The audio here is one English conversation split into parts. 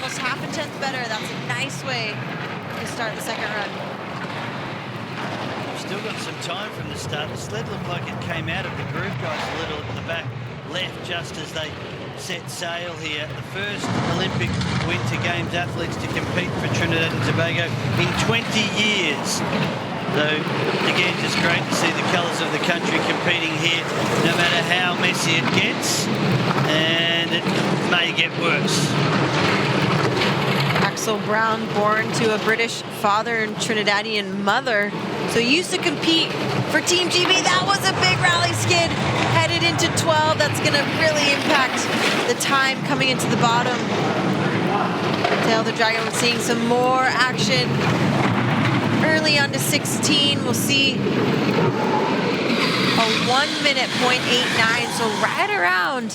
almost half a tenth better. That's a nice way to start the second run. We've still got some time from the start. The sled looked like it came out of the groove, guys, a little at the back left just as they set sail here. The first Olympic Winter Games athletes to compete for Trinidad and Tobago in 20 years. So, again, just great to see the colours of the country competing here, no matter how messy it gets, and it may get worse. Axel Brown, born to a British father and Trinidadian mother, so he used to compete for Team GB. That was a big rally skid, headed into 12. That's going to really impact the time coming into the bottom. Tail the Dragon, we're seeing some more action early on to 16. We'll see a 1 minute 0.89, so right around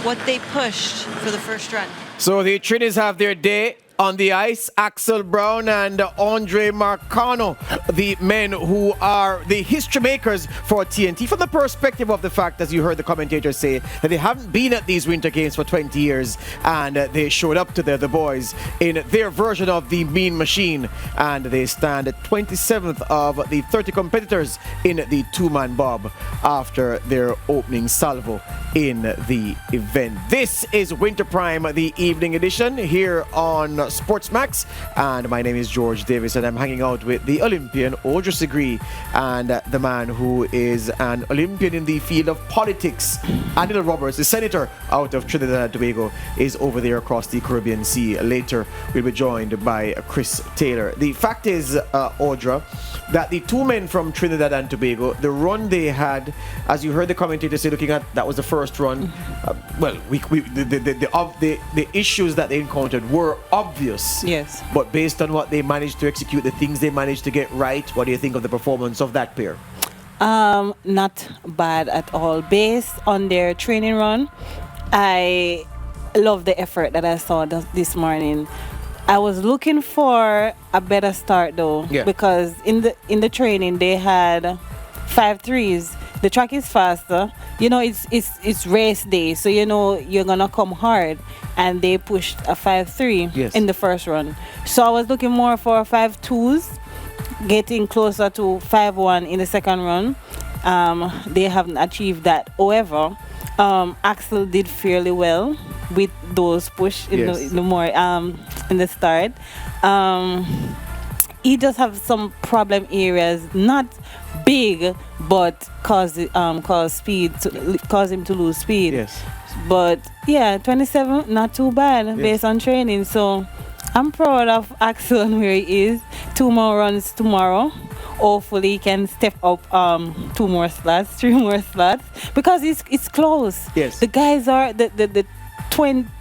what they pushed for the first run. So the Trinis have their day on the ice. Axel Brown and Andre Marcano, the men who are the history makers for TNT, from the perspective of the fact, as you heard the commentators say, that they haven't been at these Winter Games for 20 years, and they showed up to the boys in their version of the Mean Machine, and they stand at 27th of the 30 competitors in the two-man bob after their opening salvo in the event. This is Winter Prime, the evening edition here on SportsMax, and my name is George Davis, and I'm hanging out with the Olympian Audrey Segre and the man who is an Olympian in the field of politics. Anil Roberts, the senator out of Trinidad and Tobago, is over there across the Caribbean Sea. Later, we'll be joined by Chris Taylor. The fact is, Audra, that the two men from Trinidad and Tobago, the run they had, as you heard the commentator say, looking at that was the first run. The issues that they encountered were obvious. Yes. But based on what they managed to execute, the things they managed to get right, what do you think of the performance of that pair? Not bad at all. Based on their training run, I love the effort that I saw this morning. I was looking for a better start though, because in the training they had 5.3s. The track is faster. You know, it's race day, so you know you're gonna come hard. And they pushed a 5.3 in the first run. So I was looking more for 5.2s, getting closer to 5.1 in the second run. They haven't achieved that. However, Axel did fairly well with those push in the start. He does have some problem areas, not big, but cause him to lose speed. Yes. But yeah, 27, not too bad based on training. So I'm proud of Axel and where he is. 2 more runs tomorrow. Hopefully he can step up 2 more slots, 3 more slots, because it's close. Yes. The guys are the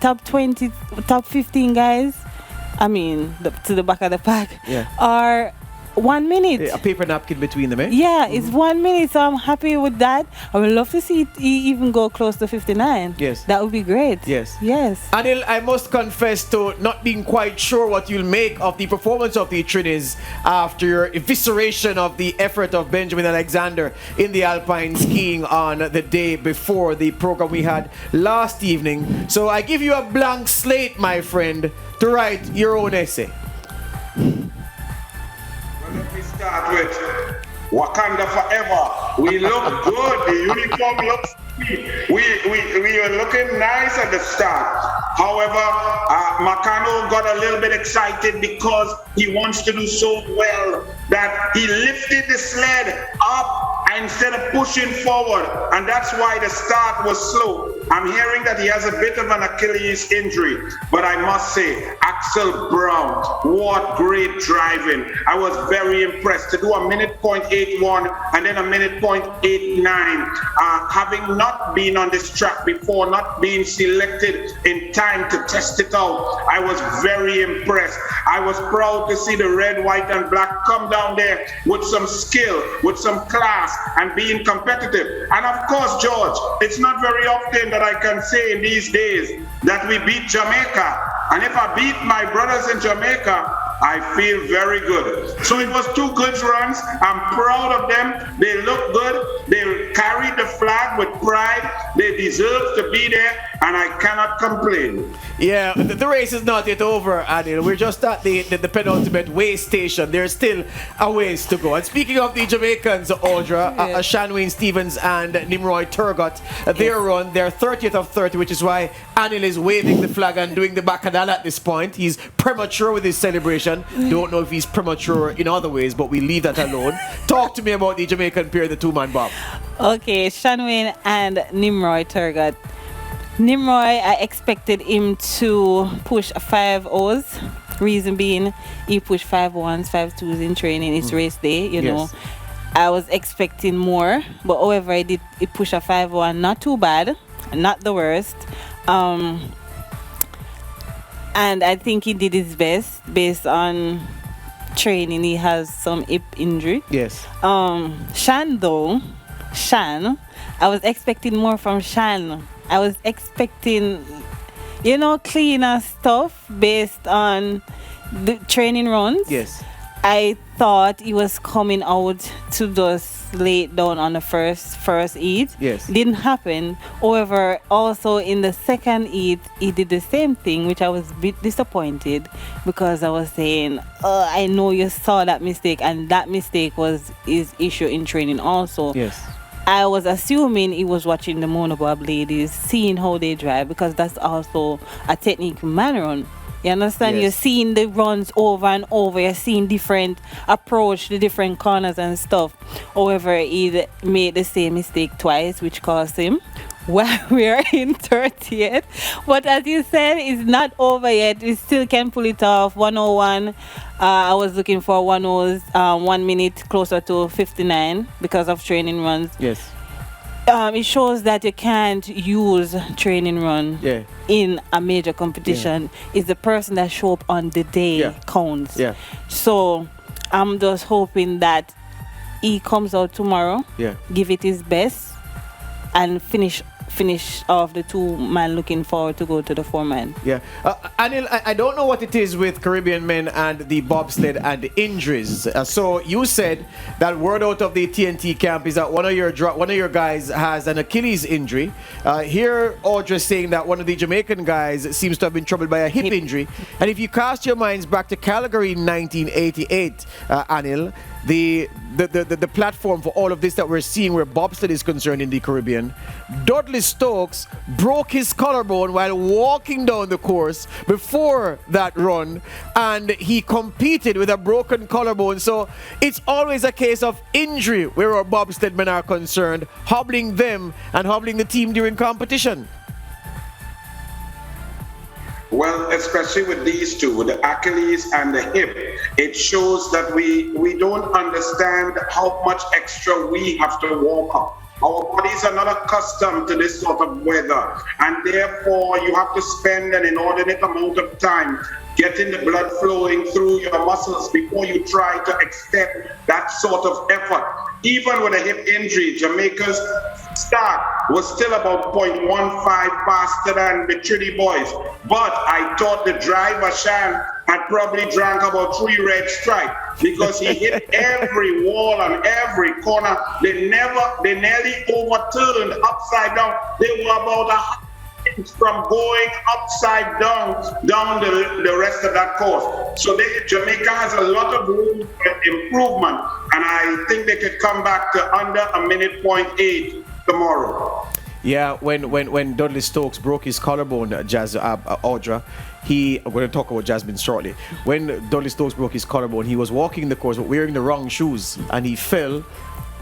top 20, top 15 guys. I mean, to the back of the pack are 1 minute. A paper napkin between them, eh? Yeah, it's 1 minute, so I'm happy with that. I would love to see it even go close to 59. Yes. That would be great. Yes. Yes. Anil, I must confess to not being quite sure what you'll make of the performance of the Trinis after your evisceration of the effort of Benjamin Alexander in the alpine skiing on the day before the program we had last evening. So I give you a blank slate, my friend, to write your own essay. Let me start with Wakanda Forever. We look good. The uniform looks sweet. We were looking nice at the start. However, Marcano got a little bit excited because he wants to do so well that he lifted the sled up instead of pushing forward, and that's why the start was slow. I'm hearing that he has a bit of an Achilles injury, but I must say, Axel Brown, what great driving. I was very impressed to do a minute 0.81 and then a minute 0.89. Having not been on this track before, not being selected in time to test it out, I was very impressed. I was proud to see the red, white, and black come down there with some skill, with some class, and being competitive. And of course, George, it's not very often that I can say in these days that we beat Jamaica. And if I beat my brothers in Jamaica, I feel very good. So it was 2 good runs. I'm proud of them. They look good. They carried the flag with pride. They deserve to be there, and I cannot complain. Yeah, the race is not yet over, Anil. We're just at the penultimate way station. There's still a ways to go. And speaking of the Jamaicans, Audra, Shanwayne Stevens and Nimroy Turgot, they're on their 30th of 30, which is why Anil is waving the flag and doing the bacchanal at this point. He's premature with his celebration. Don't know if he's premature in other ways, but we leave that alone. Talk to me about the Jamaican pair, the two-man bob. Okay, Shanwayne and Nimroy Turgot. Nimroy, I expected him to push 5-0s. Reason being, he pushed 5-1s, 5-2s in training. It's race day, you know. I was expecting more, but however, he pushed a 5-1. Not too bad, not the worst. And I think he did his best based on training. He has some hip injury. Yes. Shan, I was expecting more from Shan. I was expecting, cleaner stuff based on the training runs. Yes. I thought he was coming out to just lay it down on the first heat. Yes. Didn't happen. However, also in the second heat, he did the same thing, which I was a bit disappointed because I was saying, I know you saw that mistake, and that mistake was his issue in training also. Yes. I was assuming he was watching the monobob ladies, seeing how they drive, because that's also a technique man run. You understand? Yes. You're seeing the runs over and over. You're seeing different approach, the different corners and stuff. However, he made the same mistake twice, which cost him. Well, we are in 30th. But as you said, it's not over yet. We still can pull it off. 101. I was looking for 1 1 minute closer to 59 because of training runs. Yes. It shows that you can't use training run in a major competition. It's the person that show up on the day counts. Yeah. So I'm just hoping that he comes out tomorrow, give it his best, and finish off the 2-man, looking forward to go to the 4-man. Yeah. Anil, I don't know what it is with Caribbean men and the bobsled and the injuries. So you said that word out of the TNT camp is that one of your guys has an Achilles injury. Here, Audra saying that one of the Jamaican guys seems to have been troubled by a hip injury. And if you cast your minds back to Calgary in 1988, Anil, the platform for all of this that we're seeing where bobsled is concerned in the Caribbean, Dudley Stokes broke his collarbone while walking down the course before that run, and he competed with a broken collarbone. So it's always a case of injury where our bobsled men are concerned, hobbling them and hobbling the team during competition. Well, especially with these two, the Achilles and the hip, it shows that we don't understand how much extra we have to walk up. Our bodies are not accustomed to this sort of weather, and therefore you have to spend an inordinate amount of time getting the blood flowing through your muscles before you try to extend that sort of effort. Even with a hip injury, Jamaica's start was still about 0.15 faster than the Trinity boys. But I thought the driver, Shan, had probably drank about 3 red stripes because he hit every wall and every corner. They nearly overturned upside down. They were about a from going upside down the rest of that course. So Jamaica has a lot of room for improvement, and I think they could come back to under a minute 0.8 tomorrow. Yeah, when Dudley Stokes broke his collarbone, Audra, I'm going to talk about Jasmine shortly. When Dudley Stokes broke his collarbone, he was walking the course but wearing the wrong shoes, and he fell,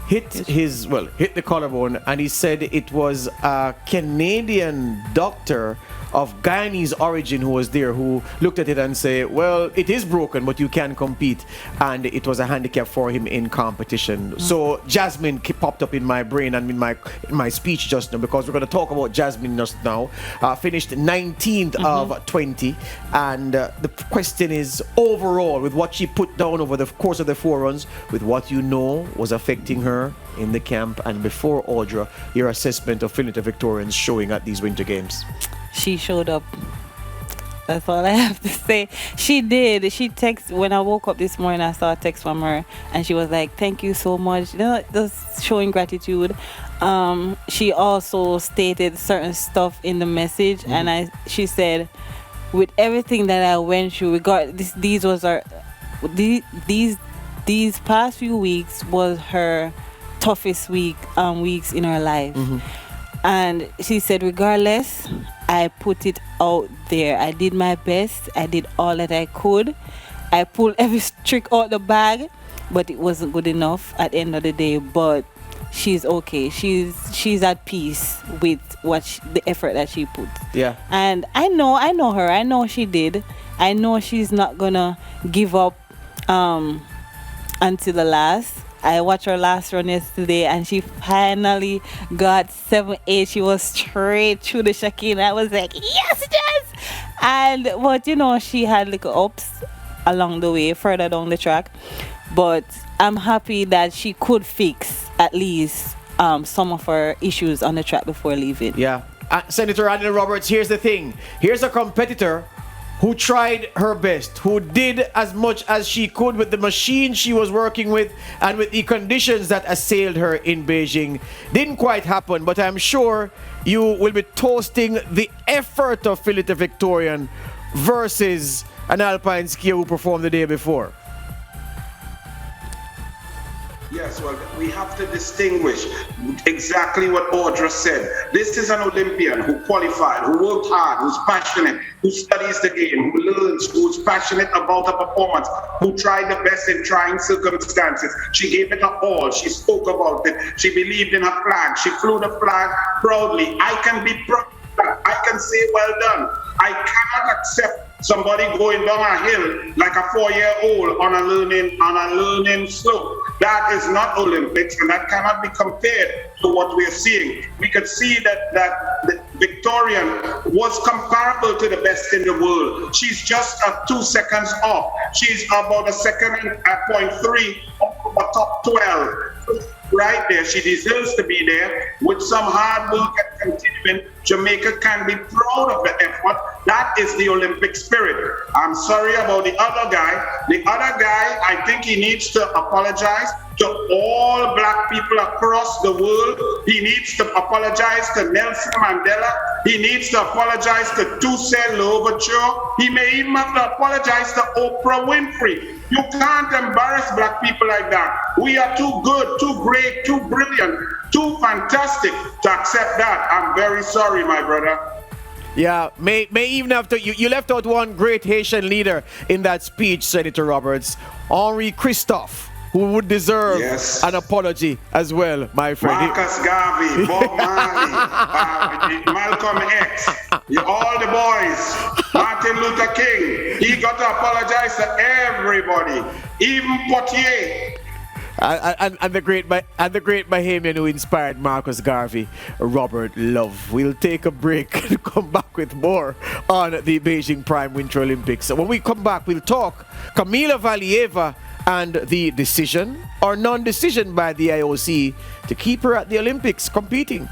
hit the collarbone, and he said it was a Canadian doctor of Guyanese origin who was there, who looked at it and said, well, it is broken, but you can compete, and it was a handicap for him in competition. So Jasmine popped up in my brain and in my speech just now, because we're going to talk about Jasmine just now. Finished 19th of 20, and the question is, overall, with what she put down over the course of the 4 runs, with what you know was affecting her in the camp, and before, Audra, your assessment of Finita Victorians showing at these Winter Games. She showed up That's all I have to say. She did. She texted when I woke up this morning. I saw a text from her, and she was like, "Thank you so much." You know, just showing gratitude. She also stated certain stuff in the message, and she said, "With everything that I went through, these past few weeks was her toughest weeks in her life." And she said, regardless, I put it out there. I did my best. I did all that I could. I pulled every trick out the bag, but it wasn't good enough at the end of the day. But she's okay. She's at peace with the effort that she put. Yeah. And I know her. I know she did. I know she's not gonna give up until the last. I watched her last run yesterday, and she finally got 7-8. She was straight through the chicane. I was like, yes. But she had little ups along the way, further down the track. But I'm happy that she could fix at least some of her issues on the track before leaving. Yeah. Senator Adina Roberts, here's the thing. Here's a competitor who tried her best, who did as much as she could with the machine she was working with and with the conditions that assailed her in Beijing. Didn't quite happen, but I'm sure you will be toasting the effort of Philita Victorian versus an alpine skier who performed the day before. Yes, well, we have to distinguish exactly what Audra said. This is an Olympian who qualified, who worked hard, who's passionate, who studies the game, who learns, who's passionate about her performance, who tried the best in trying circumstances. She gave it her all. She spoke about it. She believed in her flag. She flew the flag proudly. I can be proud. I can say, well done. I cannot accept somebody going down a hill like a 4-year-old on a learning slope. That is not Olympics, and that cannot be compared to what we're seeseeing. We could see that the Victorian was comparable to the best in the world. She's just 2 seconds off. She's about a second and 0.3 off the top 12. Right there, she deserves to be there. With some hard work and continuing, Jamaica can be proud of the effort. That is the Olympic spirit. I'm sorry about the other guy. The other guy, I think he needs to apologize to all black people across the world. He needs to apologize to Nelson Mandela. He needs to apologize to Toussaint Louverture. He may even have to apologize to Oprah Winfrey. You can't embarrass black people like that. We are too good, too great, too brilliant, too fantastic to accept that. I'm very sorry, my brother. Yeah, may even have to. You left out one great Haitian leader in that speech, Senator Roberts, Henri Christophe, who would deserve an apology as well, my friend. Marcus Garvey, Bob Marley, Malcolm X, all the boys, Martin Luther King. He got to apologize to everybody, even Poitier. And the great Bahamian who inspired Marcus Garvey, Robert Love. We'll take a break and come back with more on the Beijing Prime Winter Olympics. So when we come back, we'll talk Camila Vallieva and the decision or non-decision by the IOC to keep her at the Olympics competing.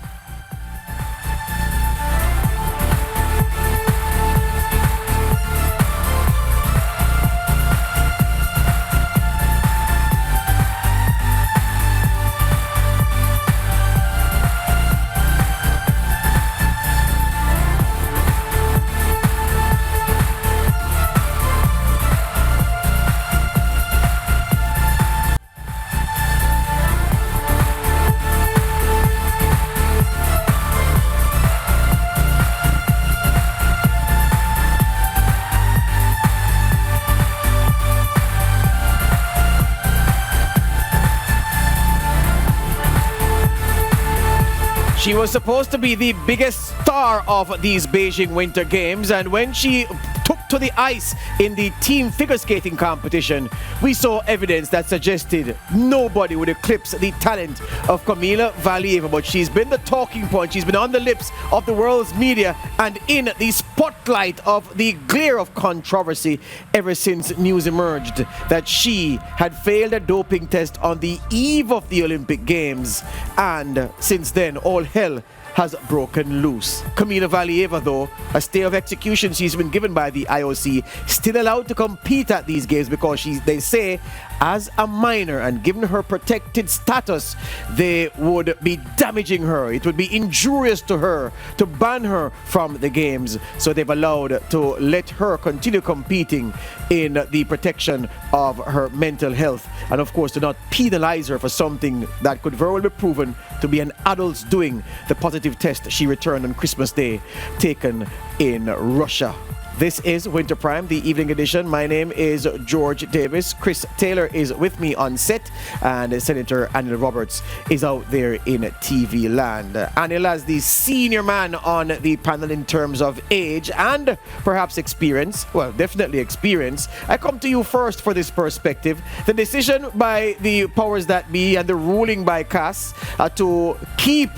She was supposed to be the biggest star of these Beijing Winter Games, and when she took to the ice in the team figure skating competition, we saw evidence that suggested nobody would eclipse the talent of Camila Vallieva. But she's been the talking point, she's been on the lips of the world's media and in the spotlight of the glare of controversy ever since news emerged that she had failed a doping test on the eve of the Olympic Games. And since then, all hell has broken loose. Camila Vallieva, though, a stay of execution she's been given by the IOC, still allowed to compete at these games because they say, as a minor and given her protected status, they would be damaging her. It would be injurious to her to ban her from the games. So they've allowed to let her continue competing in the protection of her mental health, and of course to not penalize her for something that could very well be proven to be an adult's doing, the positive test she returned on Christmas Day taken in Russia. This is Winter Prime, the evening edition. My name is George Davis. Chris Taylor is with me on set, and Senator Anil Roberts is out there in TV land. Anil, as the senior man on the panel in terms of age and perhaps experience, well, definitely experience, I come to you first for this perspective. The decision by the powers that be and the ruling by CAS to keep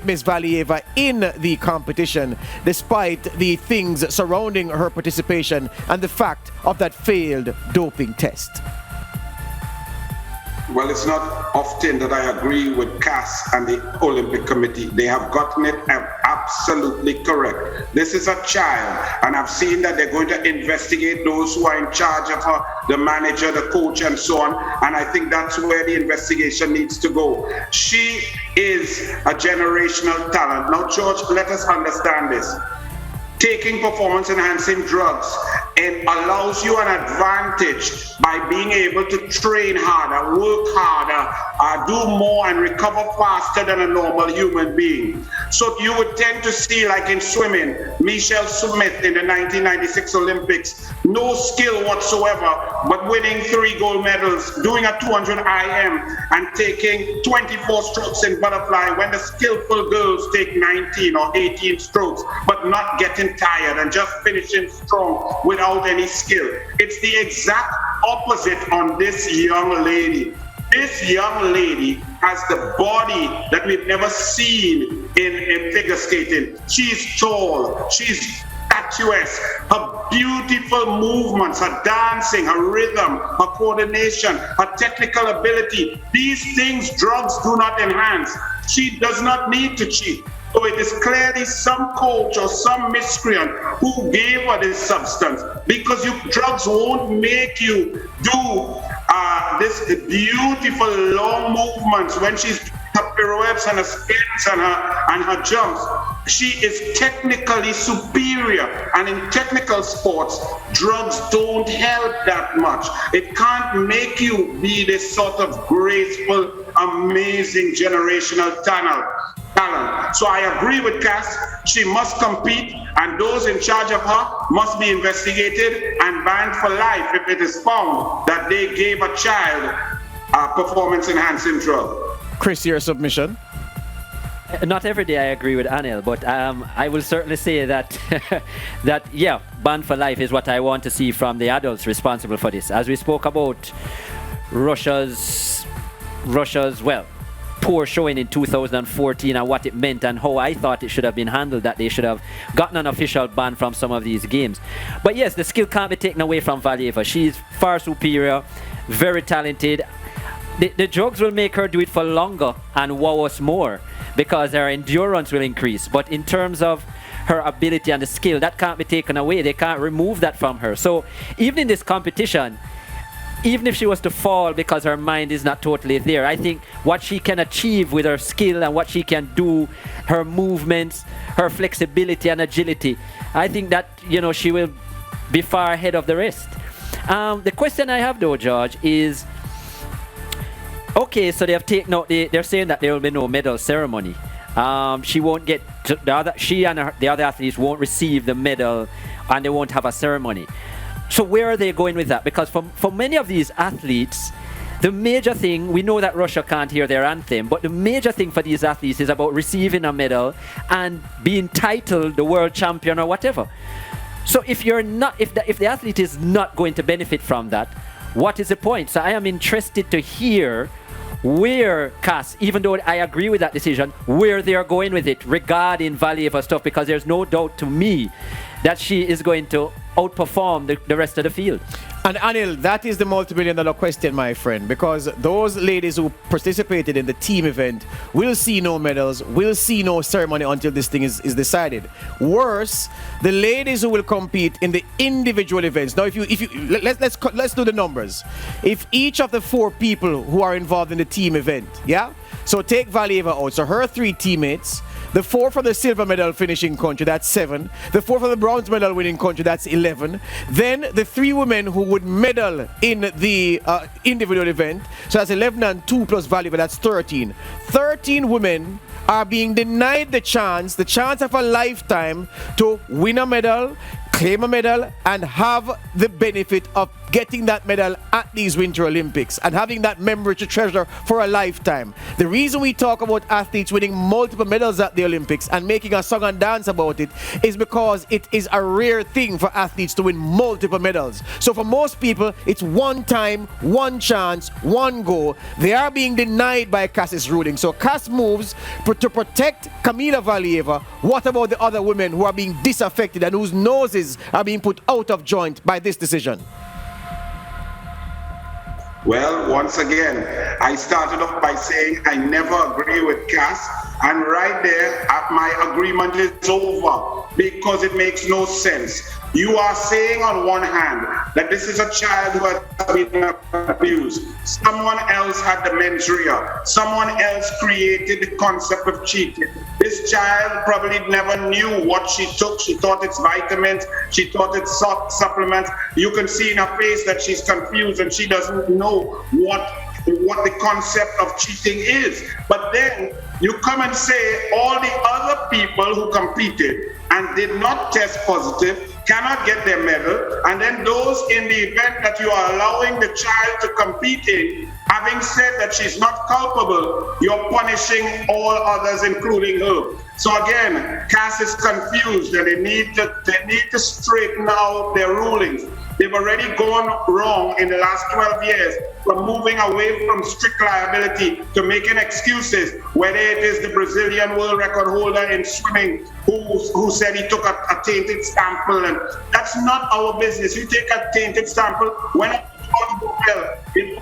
Ms. Valieva in the competition despite the things surrounding her participation and the fact of that failed doping test. Well, it's not often that I agree with CAS and the Olympic Committee. They have gotten it absolutely correct. This is a child, and I've seen that they're going to investigate those who are in charge of her, the manager, the coach, and so on. And I think that's where the investigation needs to go. She is a generational talent. Now, George, let us understand this. Taking performance-enhancing drugs and allows you an advantage by being able to train harder, work harder, do more and recover faster than a normal human being. So you would tend to see, like in swimming, Michelle Smith in the 1996 Olympics, no skill whatsoever, but winning 3 gold medals, doing a 200 IM and taking 24 strokes in butterfly when the skillful girls take 19 or 18 strokes, but not getting tired and just finishing strong without any skill. It's the exact opposite on this young lady. This young lady has the body that we've never seen in figure skating. She's tall, she's statuesque, her beautiful movements, her dancing, her rhythm, her coordination, her technical ability. These things drugs do not enhance. She does not need to cheat. So it is clearly some coach or some miscreant who gave her this substance, because drugs won't make you do this beautiful long movements when she's doing her pirouettes and her spins and her jumps. She is technically superior, and in technical sports, drugs don't help that much. It can't make you be this sort of graceful, amazing generational talent. So I agree with Cass. She must compete, and those in charge of her must be investigated and banned for life if it is found that they gave a child a performance-enhancing drug. Chris, your submission? Not every day I agree with Anil, but I will certainly say that yeah, banned for life is what I want to see from the adults responsible for this. As we spoke about Russia's poor showing in 2014 and what it meant and how I thought it should have been handled, that they should have gotten an official ban from some of these games. But yes, the skill can't be taken away from Valieva. She's far superior, very talented. The drugs will make her do it for longer and wow us more, because her endurance will increase. But in terms of her ability and the skill, that can't be taken away. They can't remove that from her. So even in this competition, even if she was to fall because her mind is not totally there, I think what she can achieve with her skill and what she can do, her movements, her flexibility and agility, I think that, she will be far ahead of the rest. The question I have though, George, is, okay, so they have taken out, they're saying that there will be no medal ceremony. She won't get, she and the other athletes won't receive the medal, and they won't have a ceremony. So where are they going with that? Because for many of these athletes, the major thing, we know that Russia can't hear their anthem, but the major thing for these athletes is about receiving a medal and being titled the world champion or whatever. So if the athlete is not going to benefit from that, what is the point? So I am interested to hear where CAS, even though I agree with that decision, where they are going with it regarding Valieva stuff, because there's no doubt to me that she is going to outperform the rest of the field. And Anil, that is the multi-million-dollar question, my friend, because those ladies who participated in the team event will see no medals, will see no ceremony until this thing is decided. Worse, the ladies who will compete in the individual events. Now, let's do the numbers. If each of the 4 people who are involved in the team event, yeah, so take Valieva out, so her 3 teammates. The 4 from the silver medal finishing country, that's 7. The 4 from the bronze medal winning country, that's 11. Then the 3 women who would medal in the individual event, so that's 11 and 2 plus Valieva, that's 13. 13 women are being denied the chance of a lifetime to win a medal, claim a medal, and have the benefit of getting that medal at these Winter Olympics and having that memory to treasure for a lifetime. The reason we talk about athletes winning multiple medals at the Olympics and making a song and dance about it is because it is a rare thing for athletes to win multiple medals. So for most people, it's one time, one chance, one go. They are being denied by CAS's ruling. So CAS moves to protect Camila Vallieva. What about the other women who are being disaffected and whose noses are being put out of joint by this decision? Well, once again, I started off by saying I never agree with CAS, and right there, my agreement is over because it makes no sense. You are saying on one hand that this is a child who has been abused. Someone else had dementia. Someone else created the concept of cheating. This child probably never knew what she took. She thought it's vitamins. She thought it's supplements. You can see in her face that she's confused and she doesn't know what the concept of cheating is. But then you come and say all the other people who competed and did not test positive cannot get their medal, and then those in the event that you are allowing the child to compete in, having said that she's not culpable, you're punishing all others, including her. So again, CAS is confused, and they need to straighten out their rulings. They've already gone wrong in the last 12 years from moving away from strict liability to making excuses, whether it is the Brazilian world record holder in swimming who said he took a tainted sample, and that's not our business. You take a tainted sample when in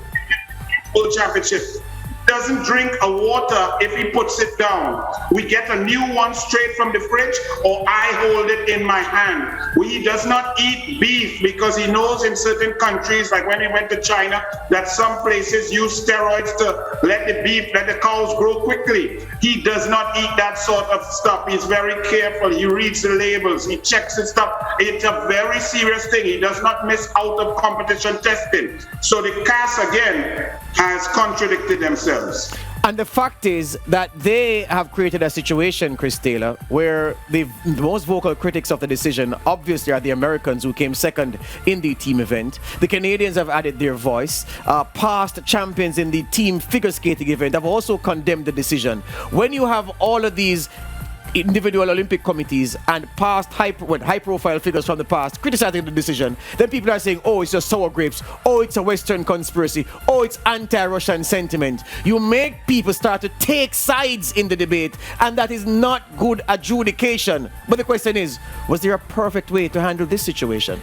World Championship. Doesn't drink a water if he puts it down. We get a new one straight from the fridge, or I hold it in my hand. He does not eat beef because he knows in certain countries, like when he went to China, that some places use steroids to let the cows grow quickly. He does not eat that sort of stuff. He's very careful. He reads the labels. He checks his stuff. It's a very serious thing. He does not miss out of competition testing. So the CAS again has contradicted themselves. And the fact is that they have created a situation, Chris Taylor, where the most vocal critics of the decision obviously are the Americans, who came second in the team event. The Canadians have added their voice. Past champions in the team figure skating event have also condemned the decision. When you have all of these individual Olympic committees and past high-profile figures from the past criticizing the decision, then people are saying, oh, it's just sour grapes, oh, it's a Western conspiracy, oh, it's anti-Russian sentiment. You make people start to take sides in the debate, and that is not good adjudication. But the question is, was there a perfect way to handle this situation?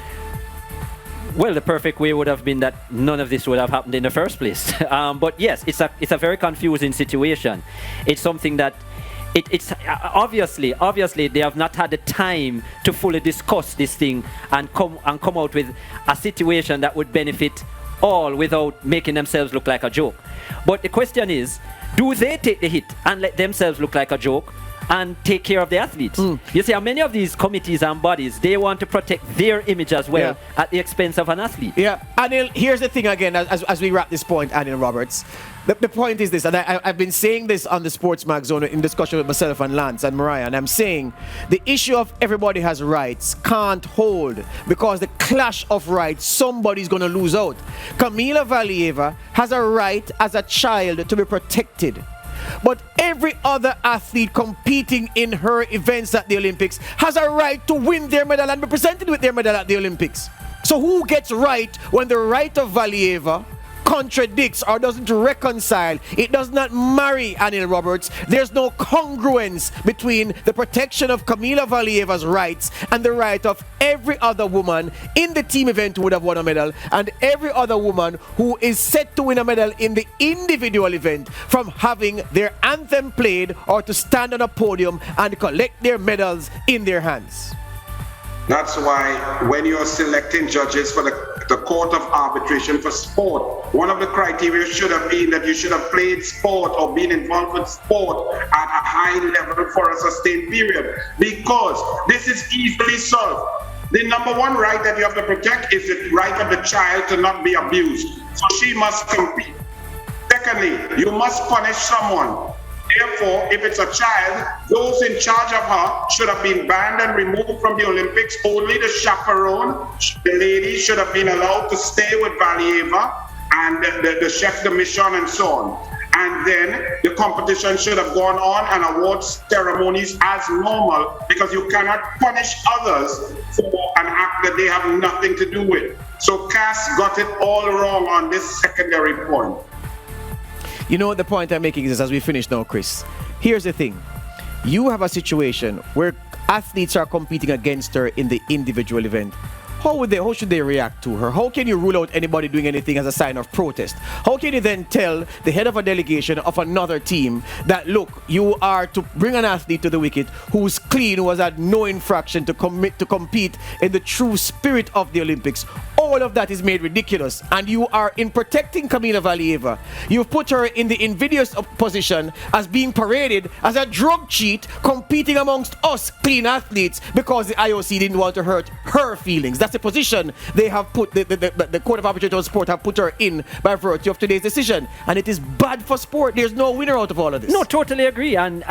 Well, the perfect way would have been that none of this would have happened in the first place. But yes, it's a very confusing situation. It's something that it's obviously they have not had the time to fully discuss this thing and come out with a situation that would benefit all without making themselves look like a joke. But the question is, do they take the hit and let themselves look like a joke and take care of the athletes? You see, how many of these committees and bodies, they want to protect their image as well at the expense of an athlete. Yeah, Anil, here's the thing again, as we wrap this point, Anil Roberts. The point is this, and I've been saying this on the SportsMax Zone in discussion with myself and Lance and Mariah, and I'm saying the issue of everybody has rights can't hold, because the clash of rights, somebody's going to lose out. Camila Vallieva has a right as a child to be protected. But every other athlete competing in her events at the Olympics has a right to win their medal and be presented with their medal at the Olympics. So who gets right when the right of Valieva contradicts or doesn't reconcile. It does not marry Anil Roberts. There's no congruence between the protection of Camila Vallieva's rights and the right of every other woman in the team event who would have won a medal and every other woman who is set to win a medal in the individual event from having their anthem played or to stand on a podium and collect their medals in their hands. That's why when you're selecting judges for the Court of Arbitration for sport, one of the criteria should have been that you should have played sport or been involved with sport at a high level for a sustained period, because this is easily solved. The number one right that you have to protect is the right of the child to not be abused. So she must compete. Secondly, you must punish someone. Therefore, if it's a child, those in charge of her should have been banned and removed from the Olympics. Only the chaperone, the lady, should have been allowed to stay with Valieva and the chef de mission and so on. And then the competition should have gone on and award ceremonies as normal, because you cannot punish others for an act that they have nothing to do with. So CAS got it all wrong on this secondary point. You know what the point I'm making is, as we finish now, Chris, here's the thing. You have a situation where athletes are competing against her in the individual event. How should they react to her? How can you rule out anybody doing anything as a sign of protest? How can you then tell the head of a delegation of another team that, look, you are to bring an athlete to the wicket who's clean, who has had no infraction, to compete in the true spirit of the Olympics? All of that is made ridiculous. And you are, in protecting Camila Vallieva, you've put her in the invidious position as being paraded as a drug cheat, competing amongst us clean athletes because the IOC didn't want to hurt her feelings. That's the position they have put, the Court of Arbitration of Sport have put her in by virtue of today's decision. And it is bad for sport. There's no winner out of all of this. No, totally agree. And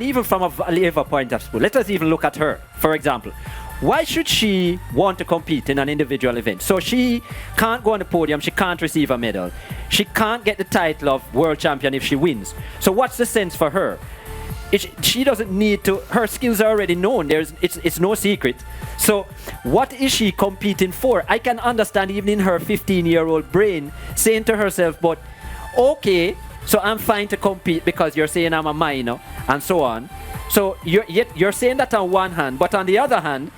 even from a Valieva point of view, let us even look at her, for example. Why should she want to compete in an individual event? So she can't go on the podium, she can't receive a medal. She can't get the title of world champion if she wins. So what's the sense for her? She doesn't need to, her skills are already known. It's no secret. So what is she competing for? I can understand even in her 15-year-old brain saying to herself, but okay, so I'm fine to compete because you're saying I'm a minor and so on. So you're saying that on one hand, but on the other hand,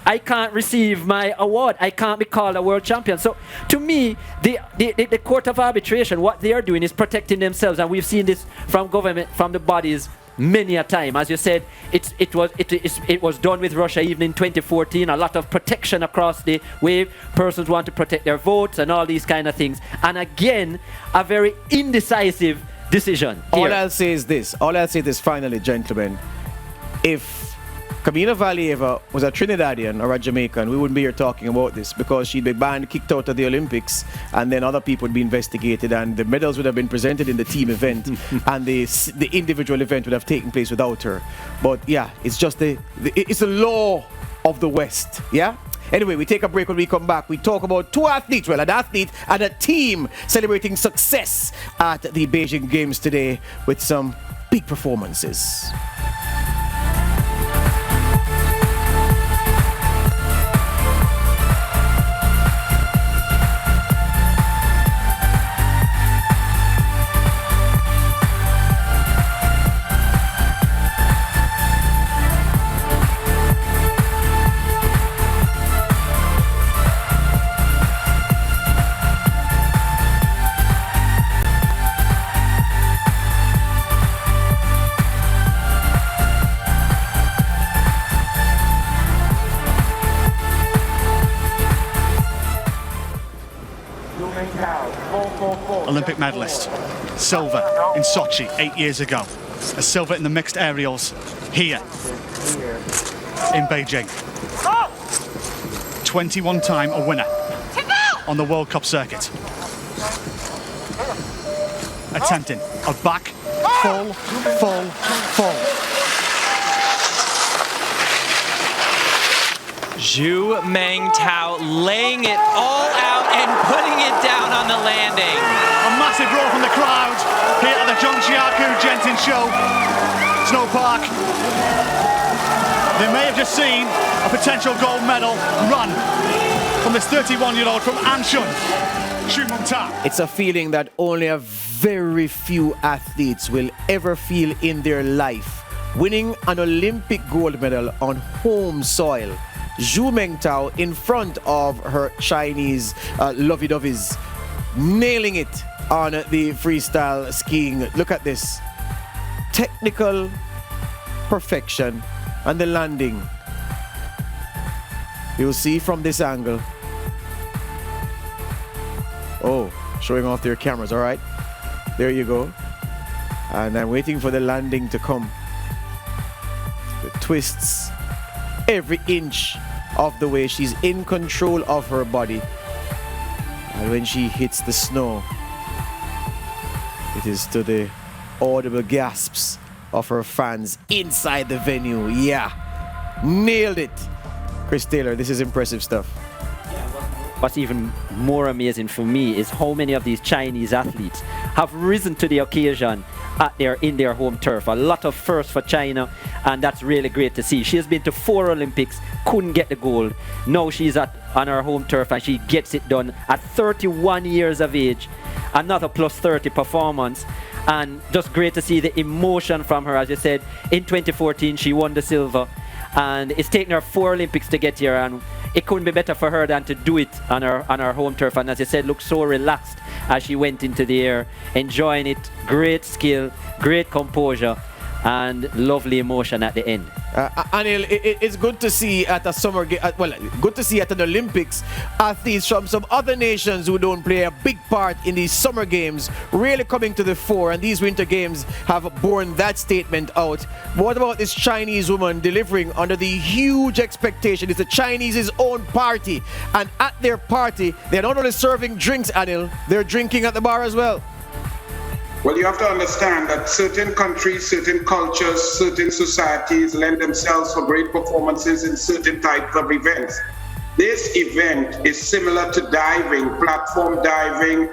I can't receive my award. I can't be called a world champion. So to me, the Court of Arbitration, what they are doing is protecting themselves. And we've seen this from government, from the bodies many a time. As you said, it was done with Russia even in 2014. A lot of protection across the wave. Persons want to protect their votes and all these kind of things. And again, a very indecisive decision. All I'll say is this finally, gentlemen. If Camila Vallieva was a Trinidadian or a Jamaican, we wouldn't be here talking about this, because she'd be banned, kicked out of the Olympics, and then other people would be investigated, and the medals would have been presented in the team event, and the individual event would have taken place without her. But yeah, it's just it's the law of the West. Yeah. Anyway, we take a break. When we come back, we talk about two athletes, an athlete and a team celebrating success at the Beijing Games today with some big performances. Olympic medalist, silver in Sochi 8 years ago, a silver in the mixed aerials here in Beijing. 21-time a winner on the World Cup circuit. Attempting a back, full. Zhu Mengtao laying it all out and putting it down on the landing. A massive roar from the crowd here at the Zhangjiakou Genting Show Snow Park. They may have just seen a potential gold medal run from this 31-year-old from Anshun, Shumungta. It's a feeling that only a very few athletes will ever feel in their life. Winning an Olympic gold medal on home soil. Zhu Mengtao in front of her Chinese lovey-doveys, nailing it on the freestyle skiing. Look at this. Technical perfection and the landing. You'll see from this angle. Oh, showing off their cameras, all right. There you go. And I'm waiting for the landing to come. The twists every inch of the way. She's in control of her body. And when she hits the snow, it is to the audible gasps of her fans inside the venue. Yeah, nailed it. Chris Taylor, this is impressive stuff. What's even more amazing for me is how many of these Chinese athletes have risen to the occasion in their home turf. A lot of firsts for China, and that's really great to see. She has been to 4 Olympics, couldn't get the gold. Now she's on her home turf and she gets it done at 31 years of age. Another plus 30 performance, and just great to see the emotion from her. As you said, in 2014 she won the silver, and it's taken her 4 Olympics to get here, and it couldn't be better for her than to do it on her home turf. And as you said, looked so relaxed as she went into the air, enjoying it. Great skill, great composure, and lovely emotion at the end. Anil, it's good to see at a summer game, good to see at an Olympics, athletes from some other nations who don't play a big part in these summer games really coming to the fore, and these winter games have borne that statement out. What about this Chinese woman delivering under the huge expectation? It's the Chinese's own party, and at their party, they're not only serving drinks, Anil, they're drinking at the bar as well. Well, you have to understand that certain countries, certain cultures, certain societies lend themselves for great performances in certain types of events. This event is similar to diving, platform diving,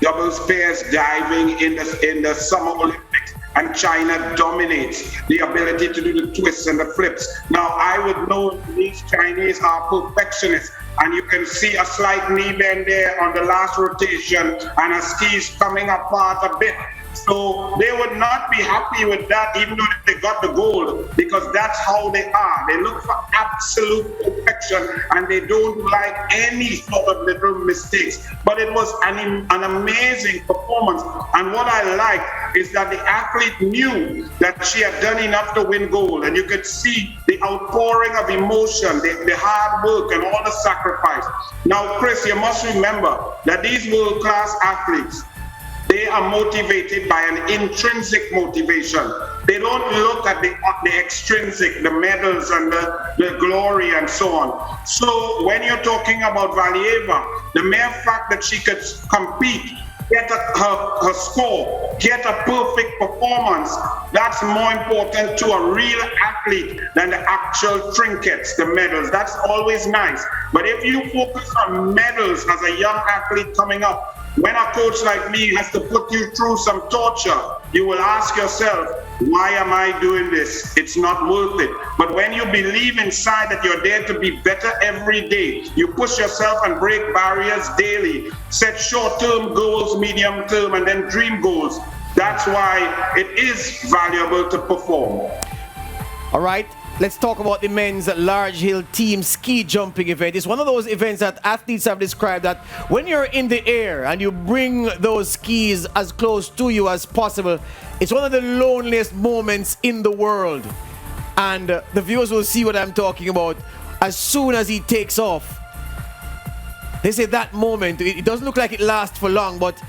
doubles pairs diving in the Summer Olympics, and China dominates the ability to do the twists and the flips. Now, I would know these Chinese are perfectionists, and you can see a slight knee bend there on the last rotation, and her skis coming apart a bit. So they would not be happy with that, even though they got the gold, because that's how they are. They look for absolute perfection, and they don't like any sort of little mistakes. But it was an amazing performance, and what I like is that the athlete knew that she had done enough to win gold, and you could see the outpouring of emotion, the hard work, and all the sacrifice. Now, Chris, you must remember that these world-class athletes, they are motivated by an intrinsic motivation. They don't look at the extrinsic, the medals and the glory and so on. So when you're talking about Valieva, the mere fact that she could compete, get her score, get a perfect performance, that's more important to a real athlete than the actual trinkets, the medals. That's always nice. But if you focus on medals as a young athlete coming up, when a coach like me has to put you through some torture, you will ask yourself, why am I doing this? It's not worth it. But when you believe inside that you're there to be better every day, you push yourself and break barriers daily, set short-term goals, medium-term, and then dream goals. That's why it is valuable to perform. All right. Let's talk about the men's large hill team ski jumping event. It's one of those events that athletes have described that when you're in the air and you bring those skis as close to you as possible, it's one of the loneliest moments in the world. And the viewers will see what I'm talking about as soon as he takes off. They say that moment, it doesn't look like it lasts for long, but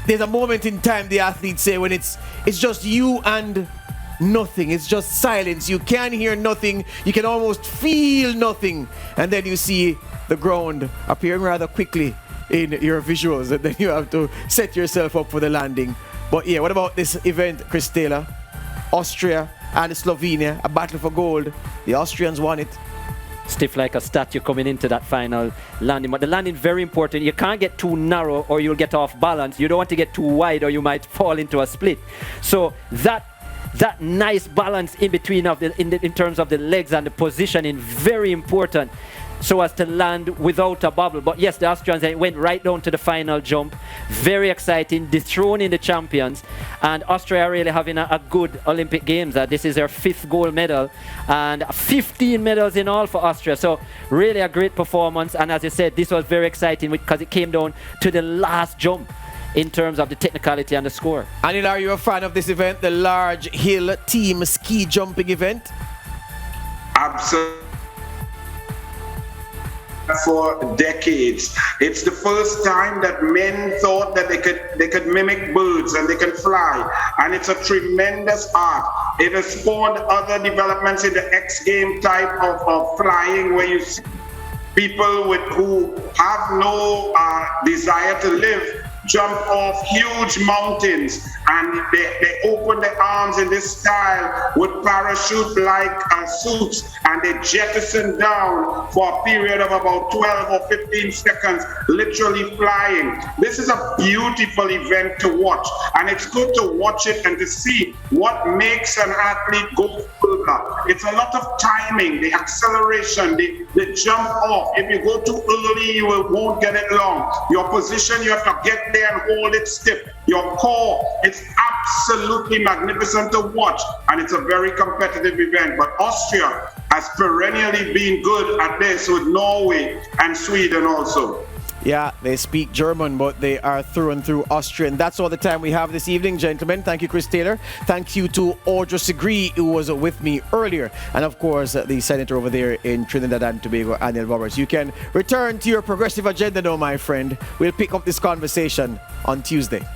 there's a moment in time, the athletes say, when it's just you and nothing. It's just silence. You can't hear nothing. You can almost feel nothing. And then you see the ground appearing rather quickly in your visuals. And then you have to set yourself up for the landing. But yeah, what about this event, Chris Taylor? Austria and Slovenia, a battle for gold. The Austrians won it. Stiff like a statue coming into that final landing. But the landing is very important. You can't get too narrow or you'll get off balance. You don't want to get too wide or you might fall into a split. So that nice balance in between in terms of the legs and the positioning, very important. so as to land without a bubble. But yes, the Austrians went right down to the final jump. Very exciting, dethroning the champions. And Austria really having a good Olympic Games. This is their 5th gold medal and 15 medals in all for Austria. So really a great performance. And as I said, this was very exciting because it came down to the last jump in terms of the technicality and the score. Anil, are you a fan of this event, the large hill team ski jumping event? Absolutely. For decades, it's the first time that men thought that they could mimic birds and they can fly, and it's a tremendous art. It has spawned other developments in the X game type of flying, where you see people who have no desire to live jump off huge mountains, and they open their arms in this style with parachute-like suits, and they jettison down for a period of about 12 or 15 seconds, literally flying. This is a beautiful event to watch, and it's good to watch it and to see what makes an athlete go further. It's a lot of timing, the acceleration, the jump off. If you go too early, you won't get it long. Your position, you have to get there and hold it stiff. Your core, it's absolutely magnificent to watch, and it's a very competitive event. But Austria has perennially been good at this, with Norway and Sweden also. Yeah, they speak German, but they are through and through Austrian. That's all the time we have this evening, gentlemen. Thank you, Chris Taylor. Thank you to Audra Segri, who was with me earlier. And, of course, the senator over there in Trinidad and Tobago, Anil Roberts. You can return to your progressive agenda now, my friend. We'll pick up this conversation on Tuesday.